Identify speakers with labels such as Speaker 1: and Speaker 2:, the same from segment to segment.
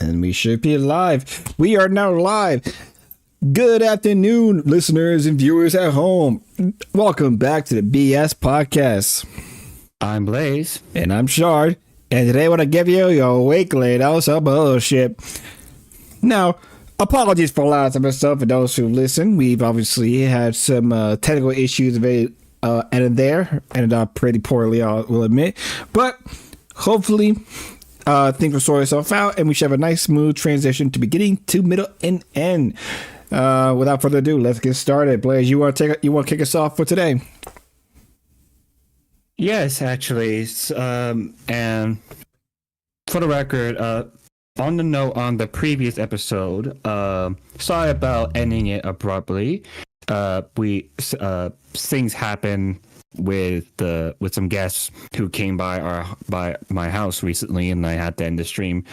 Speaker 1: And we should be live. We are now live. Good afternoon, listeners and viewers at home. Welcome back to the BS Podcast.
Speaker 2: I'm Blaze.
Speaker 1: And I'm Shard. And today I want to give you your weekly dose of bullshit. Now, apologies for last episode for those who listen. We've obviously had some technical issues ended up pretty poorly, I will admit. But hopefully things will sort itself out and we should have a nice smooth transition to beginning to middle and end. Without further ado, let's get started. Blaze, you want to kick us off for today?
Speaker 2: Yes, actually. And for the record, on the note on the previous episode, sorry about ending it abruptly. Things happen with some guests who came by my house recently, and I had to end the stream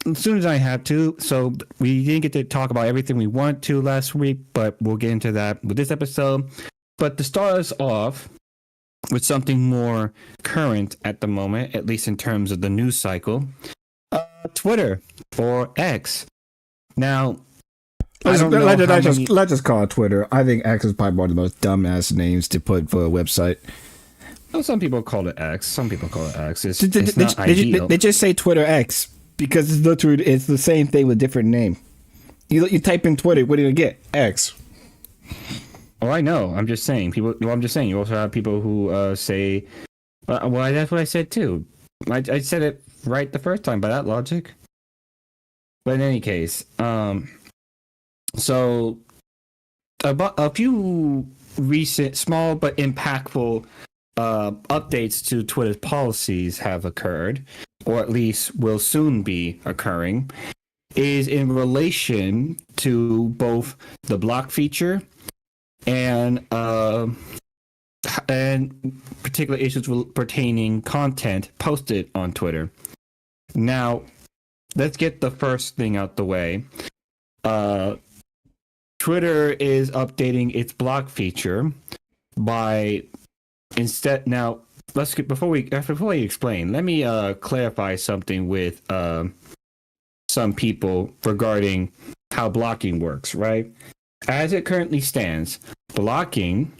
Speaker 2: as soon as I had to. So we didn't get to talk about everything we wanted to last week, but we'll get into that with this episode. But to start us off with something more current at the moment, at least in terms of the news cycle, Twitter or X. Now,
Speaker 1: let's just call it Twitter. I think X is probably one of the most dumbass names to put for a website.
Speaker 2: Well, some people call it X. Some people call it X. It's not ideal.
Speaker 1: They just say Twitter X because it's the same thing with a different name. You type in Twitter, what do you get? X.
Speaker 2: Oh, I know. I'm just saying. I'm just saying. You also have people who say, "Well, that's what I said too." I said it right the first time by that logic. But in any case, so about a few recent, small but impactful updates to Twitter's policies have occurred, or at least will soon be occurring, is in relation to both the block feature and particular issues pertaining content posted on Twitter. Now, let's get the first thing out the way. Twitter is updating its block feature by instead. Now, let's get before we explain. Let me clarify something with some people regarding how blocking works. Right, as it currently stands, blocking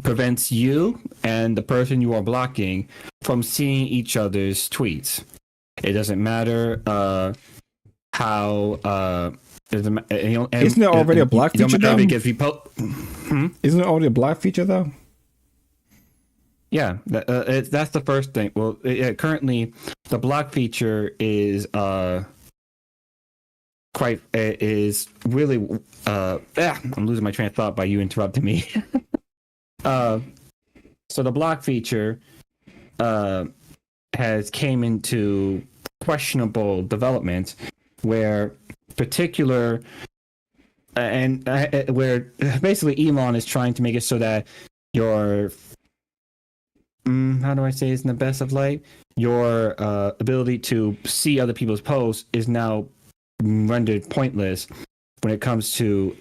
Speaker 2: prevents you and the person you are blocking from seeing each other's tweets. It doesn't matter how. Isn't there
Speaker 1: already a block feature though? Isn't there already a block feature though?
Speaker 2: Yeah, that's the first thing. Well, currently the block feature is really I'm losing my train of thought by you interrupting me. So the block feature has came into questionable development where particular where basically Elon is trying to make it so that your how do I say this in the best of light? Your ability to see other people's posts is now rendered pointless when it comes to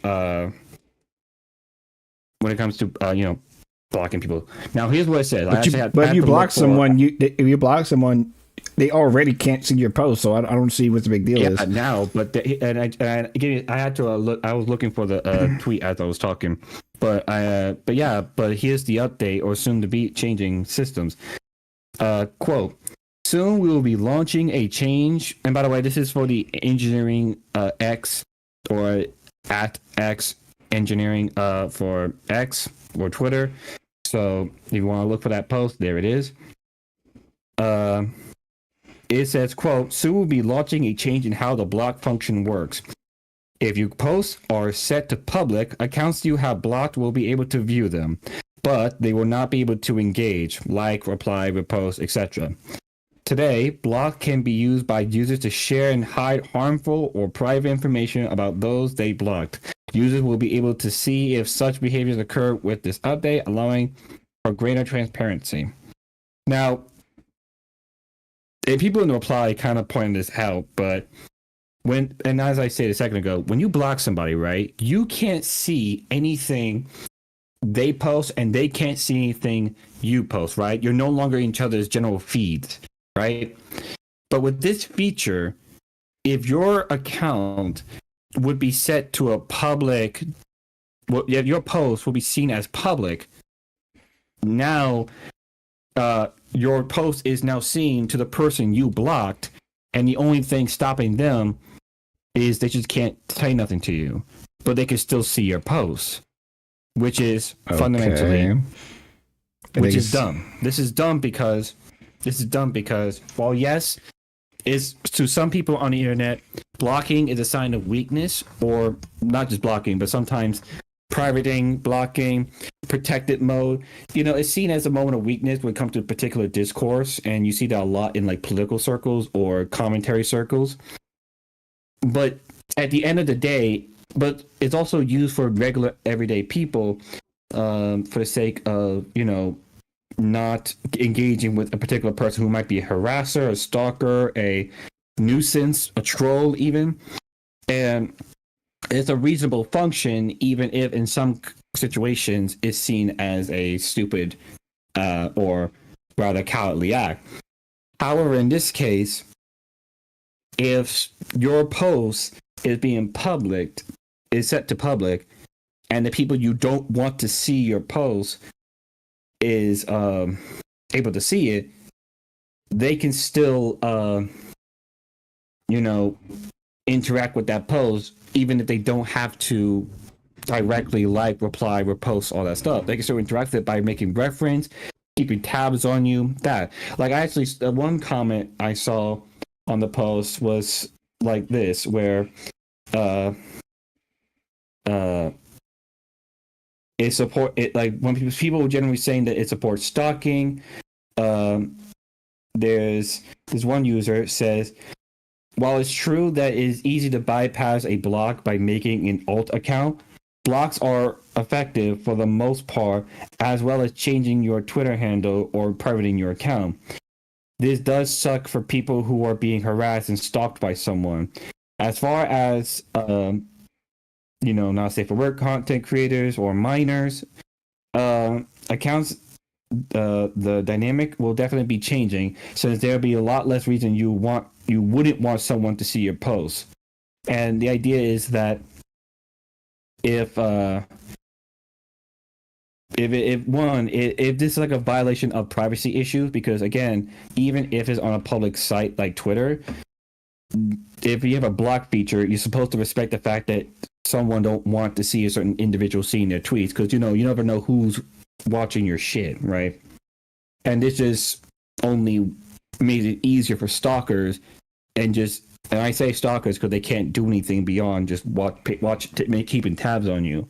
Speaker 2: blocking people. Now here's what it says.
Speaker 1: But if you block someone, they already can't see your post, so I don't see what the big deal is.
Speaker 2: Now, but I had to look. I was looking for the tweet as I was talking, but here's the update, or soon to be changing systems. Quote: Soon we will be launching a change. And by the way, this is for the engineering X or at X engineering for X or Twitter. So if you want to look for that post, there it is. It says, quote, soon we'll be launching a change in how the block function works. If you post are set to public, accounts you have blocked will be able to view them, but they will not be able to engage, like, reply, repost, etc. Today, block can be used by users to share and hide harmful or private information about those they blocked. Users will be able to see if such behaviors occur with this update, allowing for greater transparency. Now, people in the reply kind of pointed this out, but and as I said a second ago, when you block somebody, right, you can't see anything they post and they can't see anything you post, right? You're no longer in each other's general feeds, right? But with this feature, if your account would be set to a public, well, your post will be seen as public. Now, your post is now seen to the person you blocked, and the only thing stopping them is they just can't say nothing to you, but they can still see your post, which is fundamentally, which is dumb. This is dumb because, well, yes, is to some people on the internet, blocking is a sign of weakness, or not just blocking, but sometimes privating, blocking, protected mode. It's seen as a moment of weakness when it comes to a particular discourse, and you see that a lot in like political circles or commentary circles. But at the end of the day, but it's also used for regular everyday people, for the sake of, not engaging with a particular person who might be a harasser, a stalker, a nuisance, a troll even. And it's a reasonable function, even if in some situations it's seen as a stupid or rather cowardly act. However, in this case, if your post is set to public, and the people you don't want to see your post is able to see it, they can still interact with that post, even if they don't have to directly reply, repost, all that stuff. They can still interact with it by making reference, keeping tabs on you. That, like, actually, one comment I saw on the post was like this, where when people generally saying that it supports stalking. There's one user says, while it's true that it is easy to bypass a block by making an alt account, blocks are effective for the most part, as well as changing your Twitter handle or privating your account. This does suck for people who are being harassed and stalked by someone. As far as not safe for work content creators or minors, accounts, the dynamic will definitely be changing, since there'll be a lot less reason you wouldn't want someone to see your post. And the idea is that if this is like a violation of privacy issues, because again, even if it's on a public site like Twitter, if you have a block feature, you're supposed to respect the fact that someone don't want to see a certain individual seeing their tweets, because you never know who's watching your shit, right? And this just only made it easier for stalkers, and I say stalkers because they can't do anything beyond just keeping tabs on you.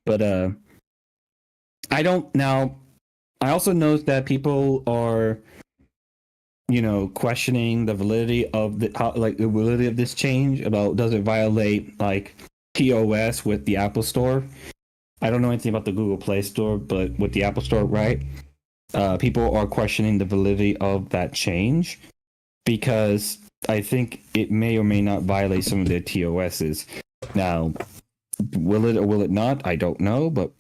Speaker 2: But I also noticed that people are questioning the validity of the validity of this change, about does it violate like TOS with the Apple Store. I don't know anything about the Google Play Store, but with the Apple Store, right? People are questioning the validity of that change, because I think it may or may not violate some of their TOSs. Now, will it or will it not? I don't know, but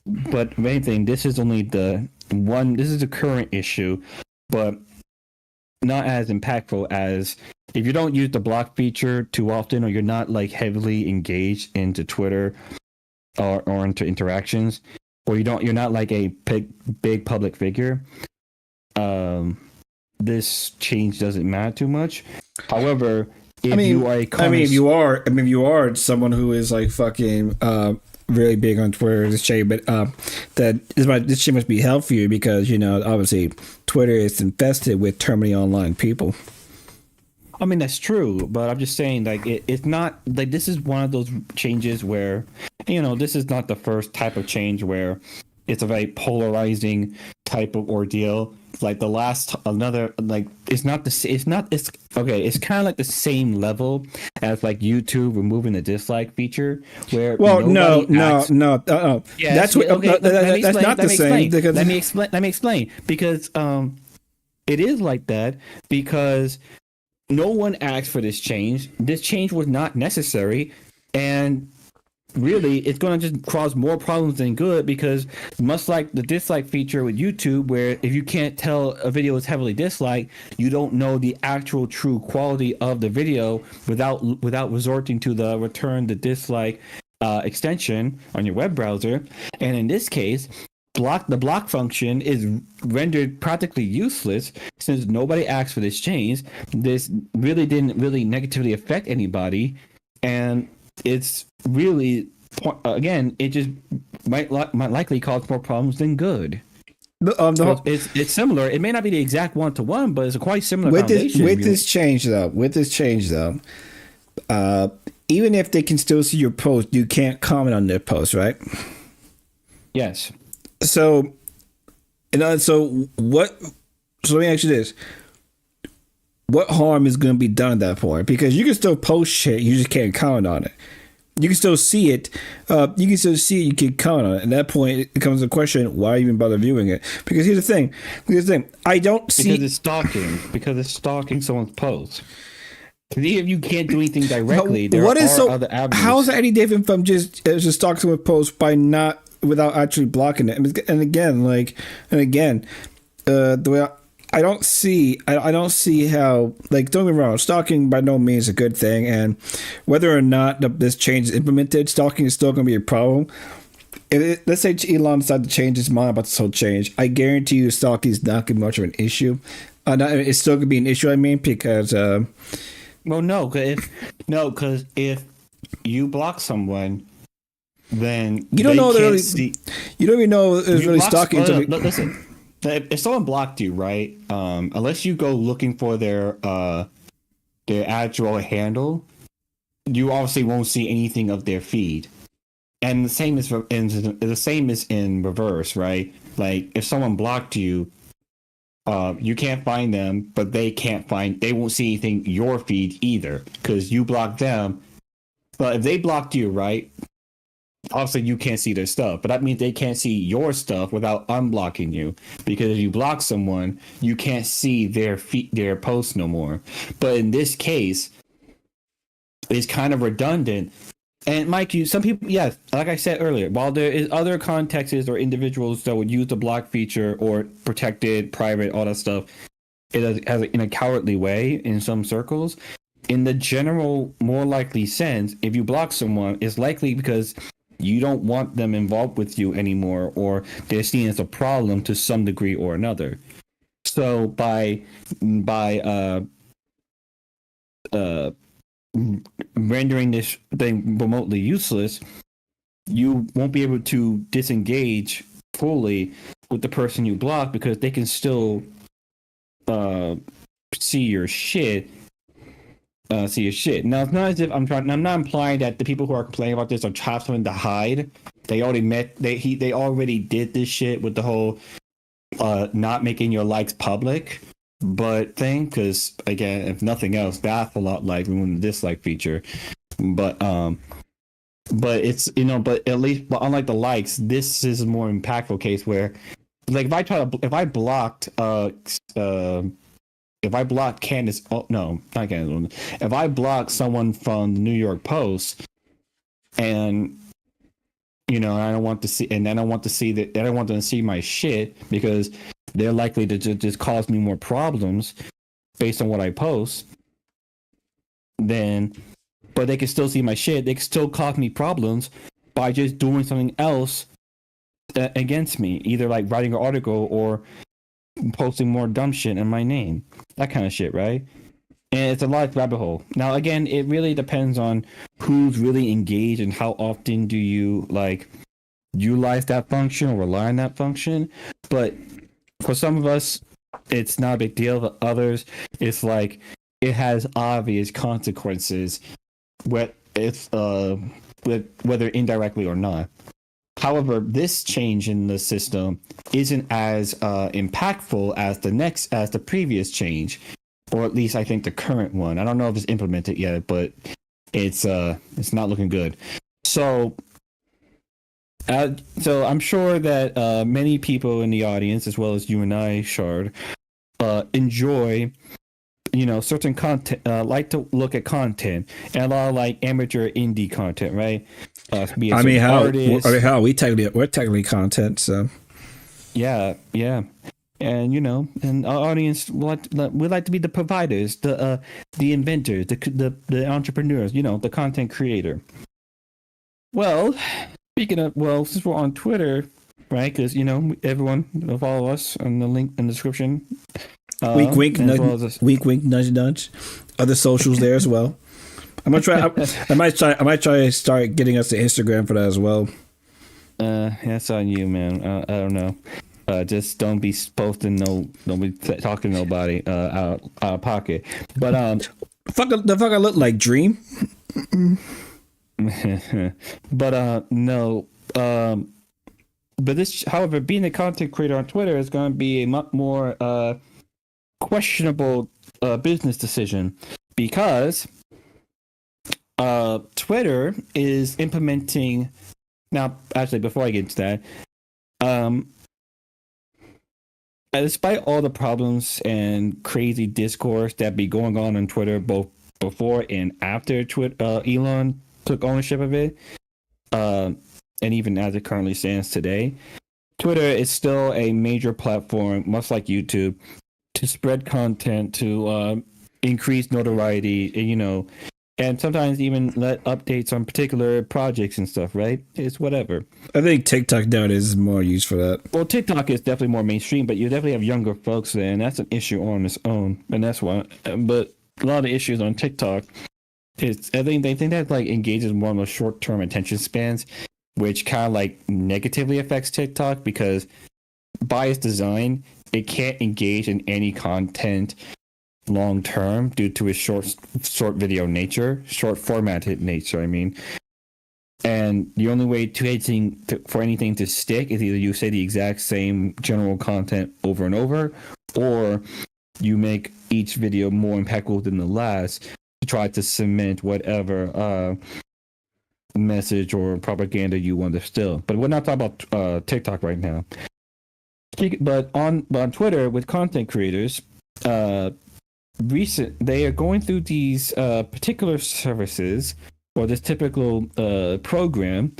Speaker 2: if anything, this is only this is a current issue, but not as impactful as if you don't use the block feature too often, or you're not like heavily engaged into Twitter or into interactions, or you're not like a big public figure. This change doesn't matter too much. However, if you are someone who is like fucking really big on Twitter, this shit, but this shit must be hell for you, because obviously Twitter is infested with terminally online people. I mean, that's true, but I'm just saying, like, it's not like this is one of those changes where, this is not the first type of change where it's a very polarizing type of ordeal. Like it's kind of like the same level as like YouTube removing the dislike feature, where
Speaker 1: that's not the same.
Speaker 2: Let me explain, because it is like that because no one asked for this change. This change was not necessary, and really it's going to just cause more problems than good, because much like the dislike feature with YouTube, where if you can't tell a video is heavily disliked, you don't know the actual true quality of the video without resorting to the return the dislike extension on your web browser. And in this case, the block function is rendered practically useless since nobody asked for this change. This really didn't really negatively affect anybody, and it's really, again, it just might likely cause more problems than good. So it's similar. It may not be the exact one-to-one, but it's a quite similar foundation.
Speaker 1: With this change though, even if they can still see your post, you can't comment on their post, right?
Speaker 2: Yes.
Speaker 1: So, so let me ask you this: what harm is going to be done at that point? Because you can still post shit, you just can't comment on it. You can still see it. You can comment on it. At that point, it becomes a question: why even bother viewing it? Because here's the thing. I don't see
Speaker 2: because it's stalking someone's post. Because if you can't do anything directly, there are other avenues.
Speaker 1: How is that any different from just stalking someone's post without actually blocking it? And again, the way I don't see how, like, don't get me wrong, stalking by no means is a good thing, and whether or not this change is implemented, stalking is still going to be a problem. Let's say Elon decided to change his mind about this whole change, I guarantee you stalking is not going to be much of an issue. It's still going to be an issue, because
Speaker 2: because if you block someone, then
Speaker 1: you don't know you don't even know it's really stalking.
Speaker 2: Listen, if someone blocked you, right? Unless you go looking for their actual handle, you obviously won't see anything of their feed. And the same is in reverse, right? Like if someone blocked you, you can't find them, but they won't see anything your feed either because you blocked them. But if they blocked you, right? Obviously, you can't see their stuff, but that means they can't see your stuff without unblocking you. Because if you block someone, you can't see their posts no more. But in this case, it's kind of redundant. And Mike, some people, yes, like I said earlier, while there is other contexts or individuals that would use the block feature or protected, private, all that stuff, in a cowardly way in some circles. In the general, more likely sense, if you block someone, it's likely because you don't want them involved with you anymore, or they're seen as a problem to some degree or another. So by rendering this thing remotely useless, you won't be able to disengage fully with the person you block because they can still see your shit. Now it's not as if I'm not implying that the people who are complaining about this are trying something to hide. They already did this shit with the whole not making your likes public but thing, because again, if nothing else, that's a lot like removing the dislike feature. But it's, but at least, but unlike the likes, this is a more impactful case where, like, if I blocked Candace, oh no, not Candace, if I blocked someone from the New York Post, and I don't want to see, and I don't want them to see my shit because they're likely to just cause me more problems based on what I post. But they can still see my shit. They can still cause me problems by just doing something else against me, either like writing an article or posting more dumb shit in my name, that kind of shit, right? And it's a large rabbit hole. Now, again, it really depends on who's really engaged and how often do you like utilize that function or rely on that function. But for some of us, it's not a big deal. For others, it's like it has obvious consequences, whether indirectly or not. However, this change in the system isn't as impactful as the previous change, or at least I think the current one. I don't know if it's implemented yet, but it's not looking good. So I'm sure that many people in the audience, as well as you and I, Shard, enjoy certain content, like to look at content, and a lot of like amateur indie content, right? Be it certain artists.
Speaker 1: We're technically content, so
Speaker 2: Yeah, yeah. And and our audience we like to be the providers, the inventors, the entrepreneurs, the content creator. Well, speaking of, since we're on Twitter, right? Because everyone will follow us on the link in the description.
Speaker 1: Wink, wink, nudge, wink, wink, nudge, nudge. Other socials there as well. I'm gonna try. I might try to start getting us to Instagram for that as well.
Speaker 2: That's on you, man. I don't know. Just don't be posting don't be talking to nobody out of pocket. But
Speaker 1: the fuck I look like Dream.
Speaker 2: But no. But this, however, being a content creator on Twitter is going to be a much more questionable business decision, because Twitter is implementing now. Actually, before I get into that, despite all the problems and crazy discourse that be going on Twitter, both before and after Elon took ownership of it, and even as it currently stands today, Twitter is still a major platform, much like YouTube, to spread content, to increase notoriety, and sometimes even let updates on particular projects and stuff, right? It's whatever.
Speaker 1: I think TikTok nowadays is more used for that.
Speaker 2: Well, TikTok is definitely more mainstream, but you definitely have younger folks there, and that's an issue on its own. And that's why. But a lot of the issues on TikTok is, I think they think that like engages more on the short-term attention spans, which kind of like negatively affects TikTok, because by its design, it can't engage in any content long term due to its short video nature, short formatted nature. I mean, and the only way for anything to stick is either you say the exact same general content over and over, or you make each video more impeccable than the last to try to cement whatever message or propaganda you want to still. But we're not talking about TikTok right now. But on Twitter with content creators, they are going through these particular services, or this typical program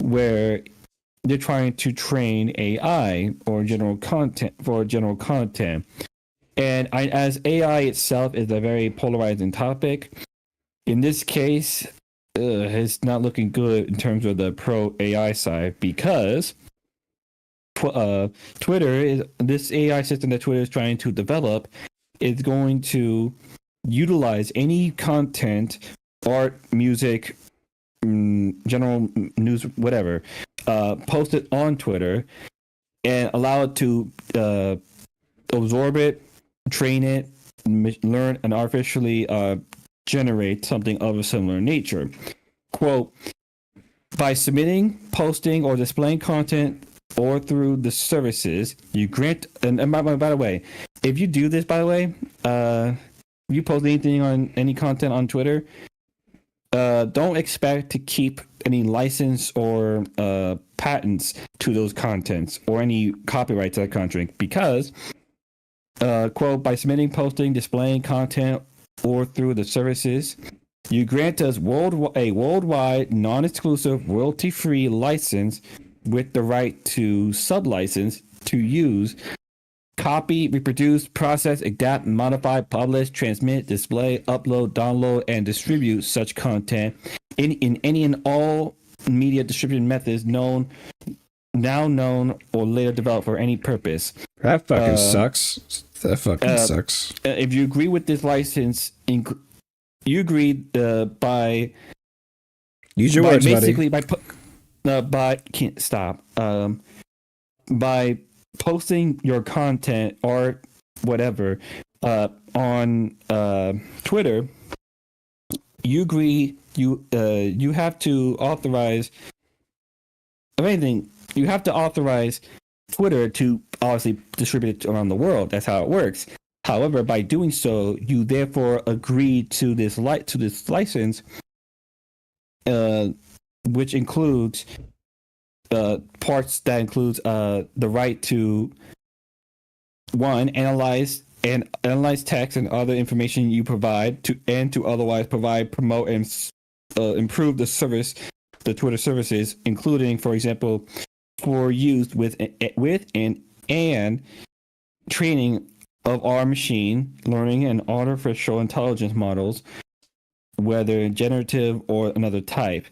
Speaker 2: where they're trying to train AI or general content. And as AI itself is a very polarizing topic, in this case, it's not looking good in terms of the pro AI side, because this AI system that Twitter is trying to develop is going to utilize any content, art, music, general news, whatever, post it on Twitter and allow it to absorb it, train it, learn, and artificially generate something of a similar nature. Quote, by submitting, posting, or displaying content or through the services, you grant, and by the way, if you do this, by the way, you post anything on any content on Twitter, don't expect to keep any license or patents to those contents or any copyright to that content, because, quote, by submitting, posting, displaying content or through the services, you grant us a worldwide, non-exclusive, royalty-free license with the right to sub-license to use, copy, reproduce, process, adapt, modify, publish, transmit, display, upload, download, and distribute such content in any and all media distribution methods now known or later developed for any purpose.
Speaker 1: That fucking sucks. That fucking sucks.
Speaker 2: If you agree with this license, you agree by...
Speaker 1: Use your words,
Speaker 2: basically,
Speaker 1: buddy.
Speaker 2: Can't stop. By posting your content or whatever on Twitter, you agree you have to authorize, if anything, you have to authorize Twitter to obviously distribute it around the world. That's how it works. However, by doing so, you therefore agree to this license, which includes parts that includes the right to, one, analyze and analyze text and other information you provide to otherwise provide, promote, and improve the Twitter services, including, for example, for use with and training of our machine learning and artificial intelligence models, whether generative or another type.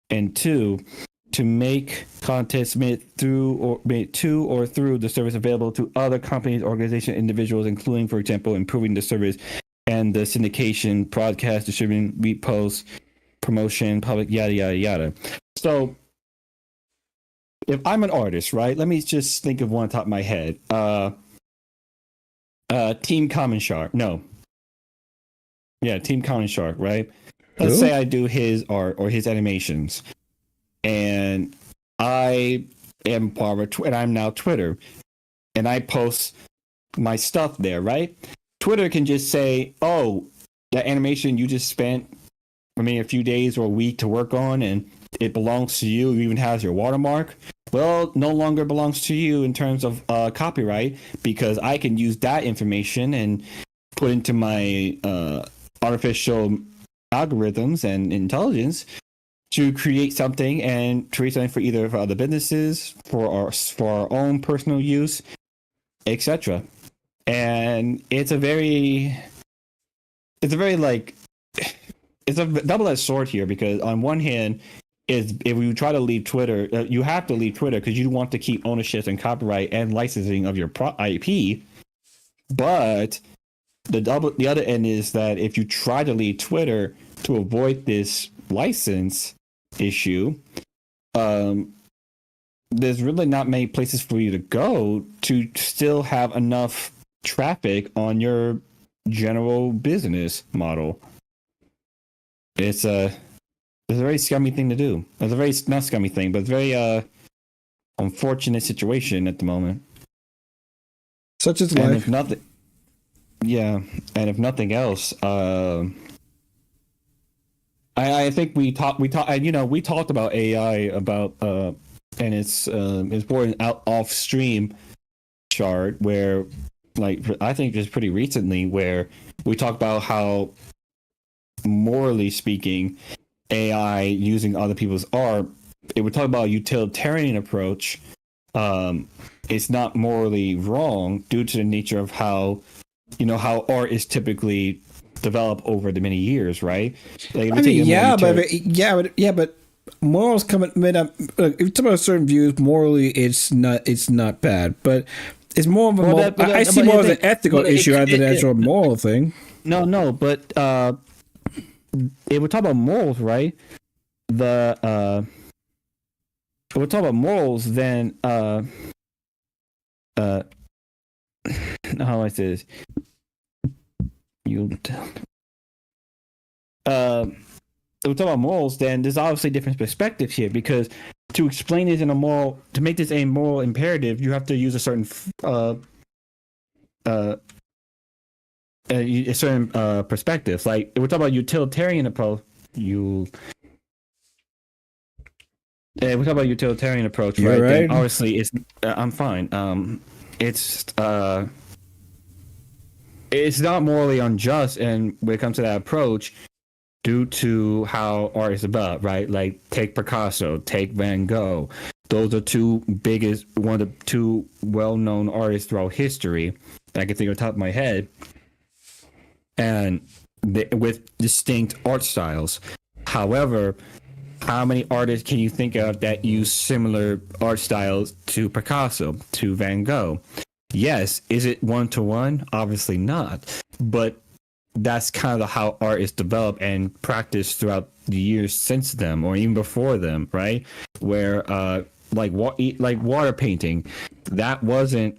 Speaker 2: And 2, to make content submitted to or through the service available to other companies, organizations, individuals, including, for example, improving the service and the syndication, broadcast, distributing, repost, promotion, public, yada, yada, yada. So if I'm an artist, right, let me just think of one on top of my head. Team Common Shark. No. Yeah, Team Common Shark, right? Let's say I do his art or his animations, and I am part of and I'm now Twitter, and I post my stuff there, right? Twitter can just say, "Oh, that animation you just spent, a few days or a week to work on, and it belongs to you. It even has your watermark. Well, no longer belongs to you in terms of copyright, because I can use that information and put into my artificial algorithms and intelligence to create something for either for other businesses, for our own personal use, etc." And it's a double-edged sword here, because on one hand, if you try to leave Twitter, you have to leave Twitter because you want to keep ownership and copyright and licensing of your IP. But the other end is that if you try to leave Twitter to avoid this license issue, there's really not many places for you to go to still have enough traffic on your general business model. It's a very scummy thing to do. It's a very, not scummy thing, but very unfortunate situation at the moment.
Speaker 1: Such as life.
Speaker 2: If nothing, yeah, and if nothing else, I think we talked about AI and it's more out off stream chart where, like, I think just pretty recently, where we talked about how, morally speaking, AI using other people's art, it would talk about a utilitarian approach. It's not morally wrong due to the nature of how art is typically developed over the many years, right? Like, but morals come made up. If you talk about certain views, morally, it's not bad, but it's more of a I see more as an ethical issue rather than an actual moral thing. No, but if we talk about morals, right? If we talk about morals, then how do I say this? If we talk about morals, then there's obviously different perspectives here, because to explain this to make this a moral imperative, you have to use a certain perspective. Like, if we're talking about utilitarian approach, we're talking about utilitarian approach, right?
Speaker 1: Right.
Speaker 2: Then obviously, I'm fine. It's not morally unjust, and when it comes to that approach, due to how art is about, right? Like, take Picasso, take Van Gogh. Those are one of the two well-known artists throughout history that I can think of the top of my head, and with distinct art styles. However, how many artists can you think of that use similar art styles to Picasso, to Van Gogh? Yes. Is it one-to-one? Obviously not. But that's kind of how art is developed and practiced throughout the years since them, or even before them, right? Where like water painting, that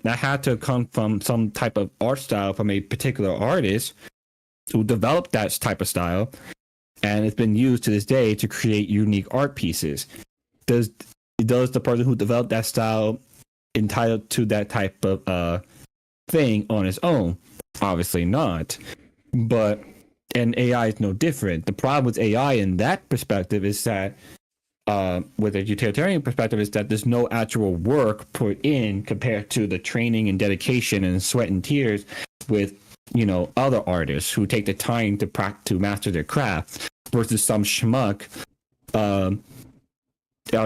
Speaker 2: had to come from some type of art style from a particular artist who developed that type of style, and it's been used to this day to create unique art pieces. Does the person who developed that style entitled to that type of thing on his own? Obviously not. But AI is no different. The problem with AI in that perspective is that, with a utilitarian perspective, is that there's no actual work put in compared to the training and dedication and sweat and tears competes with, you know, other artists who take the time to master their craft versus some schmuck on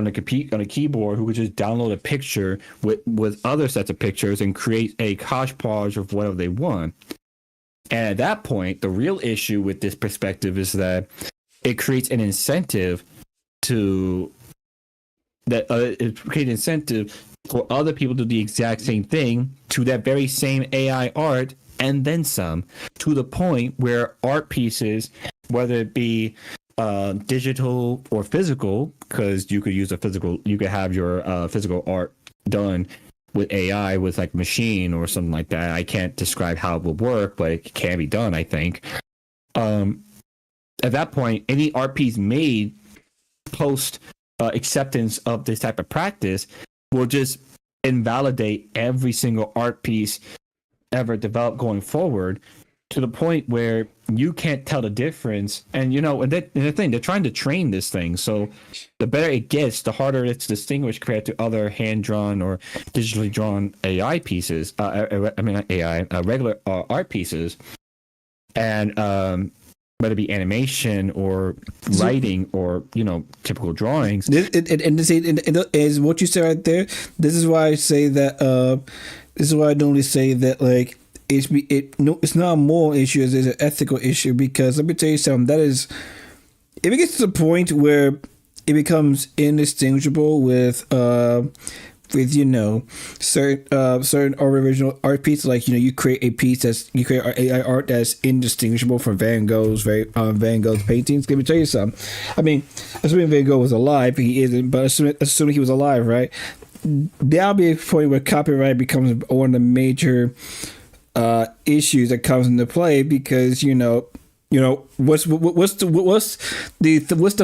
Speaker 2: a keyboard who could just download a picture with other sets of pictures and create a hodgepodge of whatever they want. And at that point, the real issue with this perspective is that it creates an incentive for other people to do the exact same thing to that very same AI art and then some, to the point where art pieces, whether it be digital or physical, because you could have your physical art done with AI with like machine or something like that. I can't describe how it will work, but it can be done, I think. At that point, any art piece made post acceptance of this type of practice will just invalidate every single art piece ever developed going forward, to the point where you can't tell the difference. And, you know, and the thing, they're trying to train this thing. So the better it gets, the harder it's distinguished compared to other hand-drawn or digitally drawn AI pieces. Regular art pieces. And whether it be animation or writing or, you know, typical drawings.
Speaker 1: And is what you said right there. This is why I say that. This is why I normally say that, like, it's not a moral issue as it's an ethical issue, because let me tell you something, that is, if it gets to the point where it becomes indistinguishable with you know, certain original art pieces, like, you know, you create AI art that's indistinguishable from Van Gogh's paintings. Let me tell you something. I mean, assuming Van Gogh was alive, he isn't, but assuming he was alive, right? There'll be a point where copyright becomes one of the major issues that comes into play, because you know what's the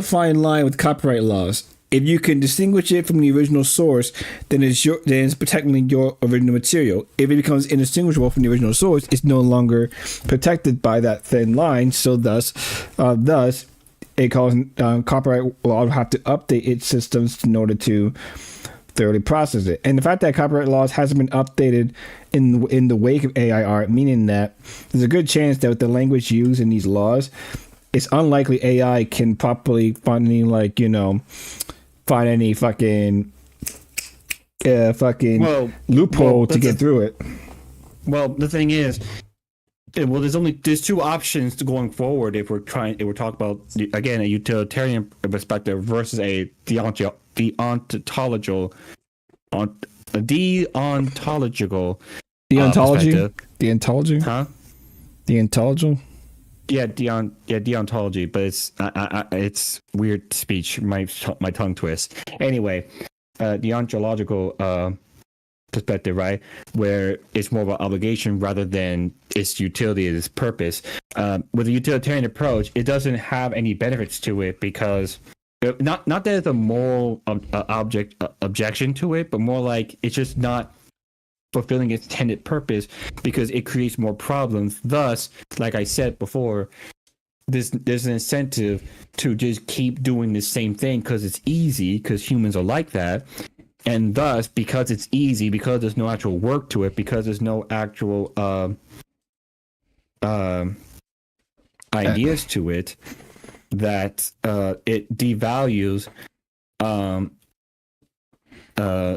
Speaker 1: fine line with copyright laws. If you can distinguish it from the original source, then it's technically your original material. If it becomes indistinguishable from the original source, it's no longer protected by that thin line. So thus, it causes copyright law to have to update its systems in order to thoroughly process it. And the fact that copyright laws hasn't been updated in the wake of AI art, meaning that there's a good chance that with the language used in these laws, it's unlikely AI can properly find any, like, you know, find any fucking loophole to get through it.
Speaker 2: Well, the thing is, there's two options to going forward if we're talking about, again, a utilitarian perspective versus a deontological
Speaker 1: deontology,
Speaker 2: huh?
Speaker 1: Deontological.
Speaker 2: Deontology, but it's weird speech. My tongue twists. Anyway, deontological perspective, right, where it's more of an obligation rather than its utility, its purpose. With a utilitarian approach, it doesn't have any benefits to it, because not that it's a moral objection to it, but more like it's just not fulfilling its intended purpose, because it creates more problems. Thus, like I said before, there's an incentive to just keep doing the same thing because it's easy, because humans are like that. And thus, because it's easy, because there's no actual work to it, because there's no actual ideas to it, that it devalues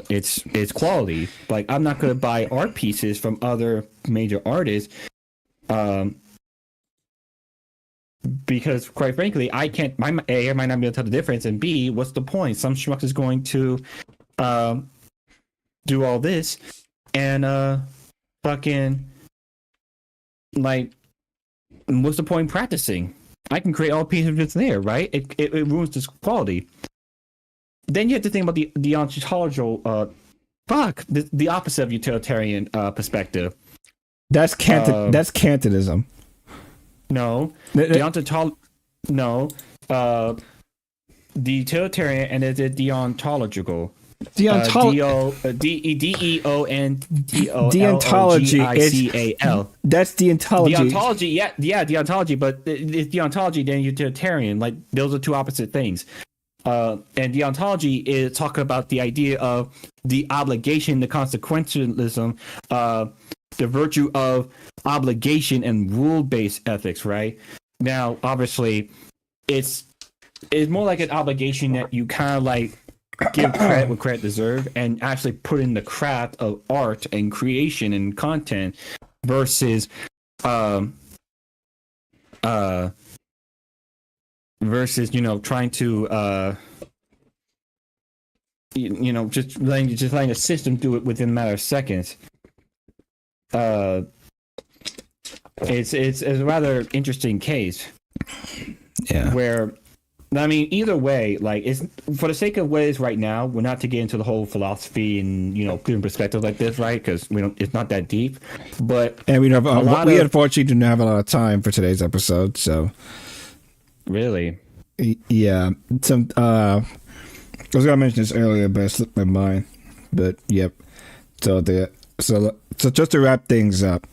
Speaker 2: its quality. Like, I'm not going to buy art pieces from other major artists, because, quite frankly, I might not be able to tell the difference, and B, what's the point? Some schmuck is going to do all this and fucking, like, what's the point in practicing? I can create all pieces that's there, right? It ruins this quality. Then you have to think about the deontological the opposite of utilitarian perspective.
Speaker 1: That's Kantianism.
Speaker 2: No, the utilitarian and the deontological. Deontology.
Speaker 1: That's deontology.
Speaker 2: Deontology, but it's deontology then utilitarian. Like, those are two opposite things. And deontology is talking about the idea of the obligation, the consequentialism the virtue of obligation and rule-based ethics, right? Now, obviously, it's more like an obligation that you kind of like give credit where credit deserves and actually put in the craft of art and creation and content versus versus trying to just letting a system do it within a matter of seconds. It's a rather interesting case.
Speaker 1: Yeah.
Speaker 2: Where, I mean, either way, like, it's for the sake of what it is right now. We're not to get into the whole philosophy and different perspective like this, right? Because it's not that deep. But
Speaker 1: and we unfortunately do not have a lot of time for today's episode. So,
Speaker 2: really,
Speaker 1: yeah, I was gonna mention this earlier, but it slipped my mind. But yep. So just to wrap things up.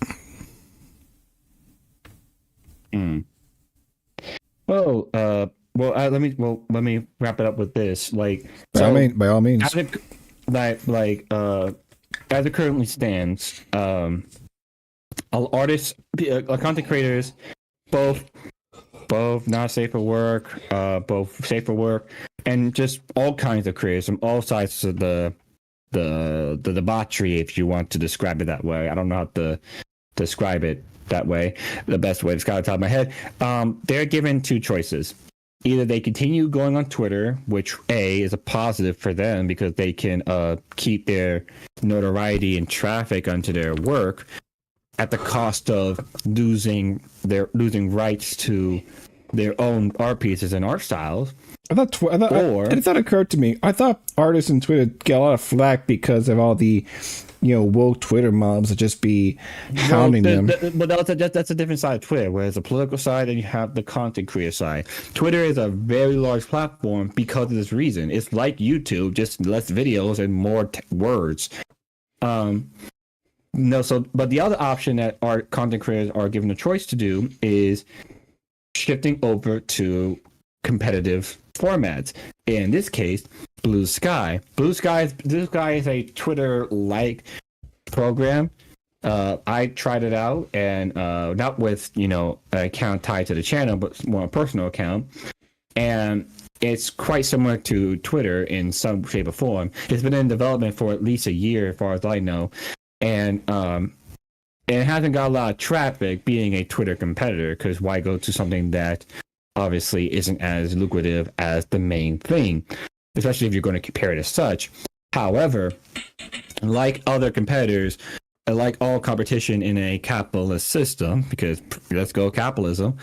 Speaker 2: Let me wrap it up with this. Like,
Speaker 1: by all means.
Speaker 2: As it currently stands, artists, content creators, both not safe for work, both safe for work, and just all kinds of creators from all sides of the debauchery, if you want to describe it that way. I don't know how to describe it that way. The best way, it's got on top of my head. They're given two choices. Either they continue going on Twitter, which is a positive for them because they can keep their notoriety and traffic onto their work at the cost of losing rights to their own art pieces and art styles.
Speaker 1: I thought it occurred to me. I thought artists on Twitter get a lot of flack because of all the, woke Twitter mobs that just be hounding them.
Speaker 2: But that's a different side of Twitter. Whereas the political side, and you have the content creator side. Twitter is a very large platform because of this reason. It's like YouTube, just less videos and more words. But the other option that our content creators are given a choice to do is shifting over to competitive formats. In this case, Blue Sky. Blue Sky is a Twitter-like program. I tried it out, and not with an account tied to the channel, but more a personal account. And it's quite similar to Twitter in some shape or form. It's been in development for at least a year, as far as I know, and it hasn't got a lot of traffic being a Twitter competitor, because why go to something that obviously isn't as lucrative as the main thing, especially if you're going to compare it as such. However, like other competitors, like all competition in a capitalist system, because let's go capitalism,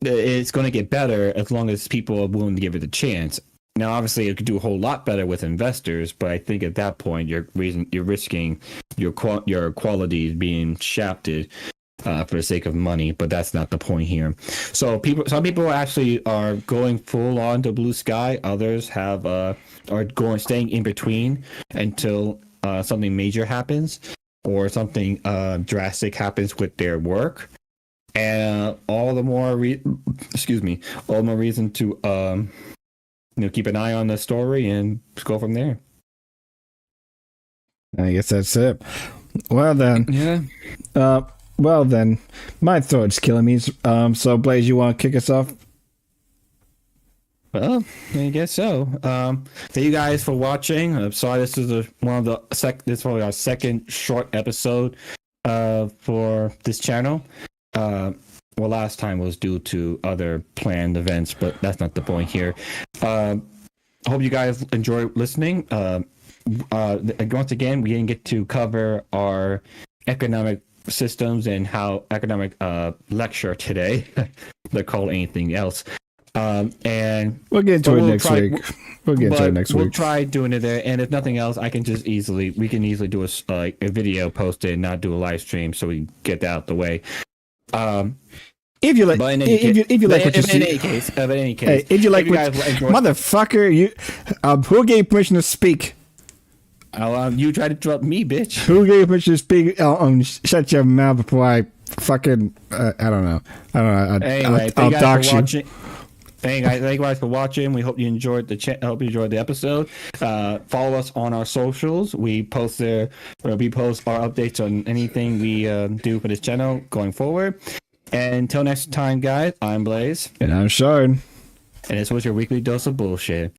Speaker 2: it's going to get better as long as people are willing to give it a chance. Now, obviously, it could do a whole lot better with investors, but I think at that point you're risking your quality being shafted for the sake of money. But that's not the point here. So some people actually are going full on to Blue Sky. Others are staying in between until something major happens or something drastic happens with their work. And all the more reason to keep an eye on the story and go from there.
Speaker 1: I guess that's it. Well then.
Speaker 2: Yeah.
Speaker 1: Well then, my throat's killing me. So Blaze, you want to kick us off?
Speaker 2: Well, I guess so. Thank you guys for watching. I'm sorry, this is this is probably our second short episode for this channel. Well, last time was due to other planned events, but that's not the point here. I hope you guys enjoy listening. Once again, we didn't get to cover our economic systems and how economic lecture today. They're called anything else. And
Speaker 1: we'll get into it next week.
Speaker 2: We'll try doing it there. And if nothing else, we can easily do a video posted and not do a live stream, so we get that out the way.
Speaker 1: If you like, if you like what you see,
Speaker 2: in any case,
Speaker 1: if you like, motherfucker, who gave permission to speak?
Speaker 2: You tried to interrupt me, bitch.
Speaker 1: Who gave permission to speak? Shut your mouth before I fucking I don't know.
Speaker 2: Anyway,
Speaker 1: I'll dox you.
Speaker 2: Thank you guys for watching. We hope you enjoyed the episode. Follow us on our socials. We post our updates on anything we do for this channel going forward. And until next time, guys, I'm Blaze.
Speaker 1: And I'm Shard.
Speaker 2: And this was your weekly dose of bullshit.